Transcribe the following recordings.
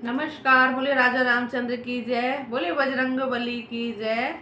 नमस्कार। बोले राजा रामचंद्र की जय, बोले बजरंग बली की जय।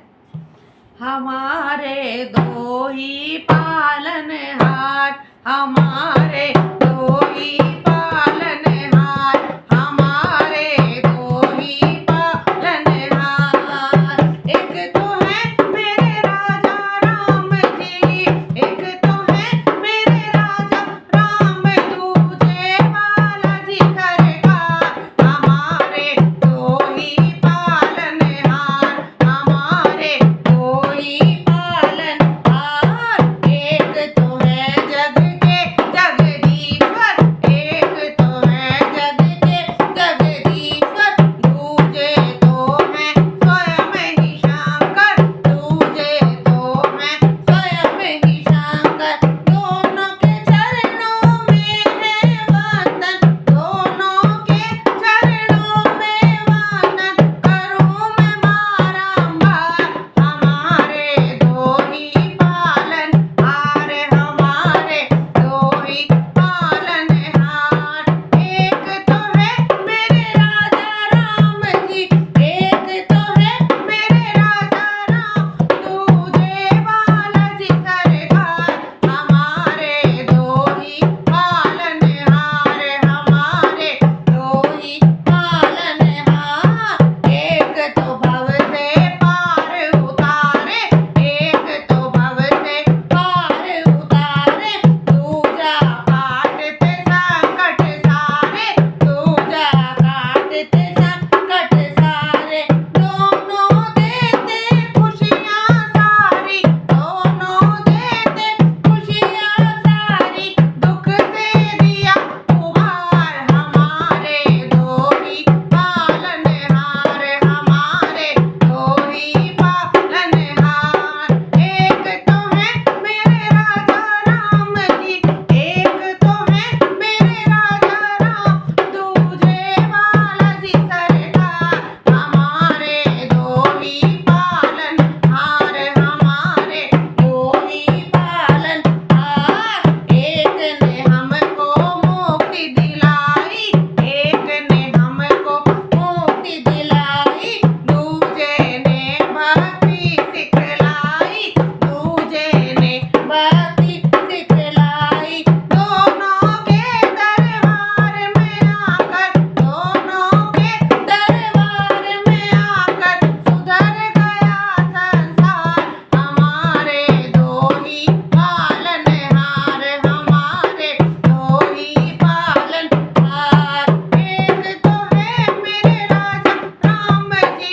हमारे दो ही पालनहार, हमारे दो ही पालनहार, हमारे दो ही पालनहार। एक तो है मेरे राजा राम जी, एक तो है मेरे राजा राम, दूजे बालाजी सरकार। हमारे दो ही पालनहार, हमारे दो ही पालनहार। एक तो है जग के जगदीश्वर, एक तो है जग के जगदीश्वर, दूजे तो हैं स्वयं ही शंकर, दूजे तो हैं स्वयं ही शंकर। दोनों के चरणों में है वंदन, दोनों के चरणों में वंदन, करूं मैं बारंबार। हमारे दो ही पालनहार, हमारे दो ही पालनहार। एक तो है मेरे राजा राम जी, एक तो है मेरे राजा राम, दूजे बालाजी सरकार। हमारे दो ही पालनहार, हमारे दो ही पालनहार। एक तो भव से पार उतारे, एक तो भव से पार उतारे, दूजा काटते संकट सारे, दूजा काटते संकट सारे। दोनों देते खुशियाँ सारी, दोनों देते खुशियाँ सारी, दुख से दिया उबार। हमारे दो ही पालनहार, हमारे दो ही पालनहार। एक तो है मेरे राजा राम जी, एक तो है मेरे राजा राम, दूजे बालाजी सरकार। हमारे दो ही पालनहार, हमारे दो ही पालनहार। एक ने हमको मुक्ति दिलाई, एक ने हमको मुक्ति दिलाई, दूजे ने भक्ति सिखलाई, दूजे ने भक्ति सिखलाई। दोनों के दरबार में आकर, दोनों के दरबार में आकर सुधर गया संसार। हमारे दो ही पालनहार, हमारे दो ही पालनहार। एक तो है मेरे राजा राम जी,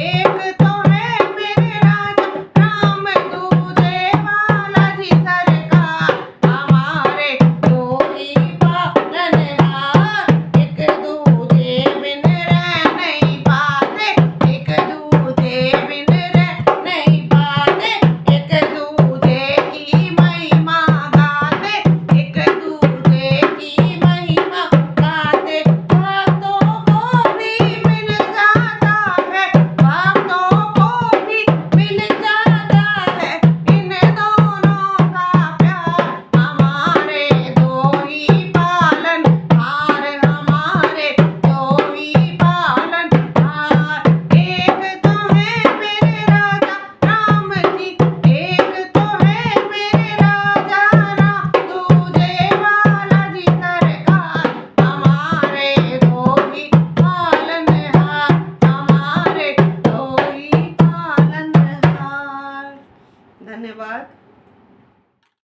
एक तो है मेरे राजा राम, दूजे बालाजी सरकार। हमारे दो ही पालनहार, एक दूजे बिन रह नहीं पाते, एक दूजे बिन रह नहीं पाते, एक दूजे की महिमा गाते, एक दूजे की महिमा गाते। भक्तों को भी मिल जाता है, भक्तों को भी मिल जाता है इन दोनों का प्यार। हमारे दो ही पालनहार, हमारे दो ही पालनहार। एक तो है मेरे राजा राम जी, एक तो है मेरे राजा राम, दूजे बालाजी सरकार। हमारे दो ही पालनहार, हमारे दो ही पालनहार। धन्यवाद।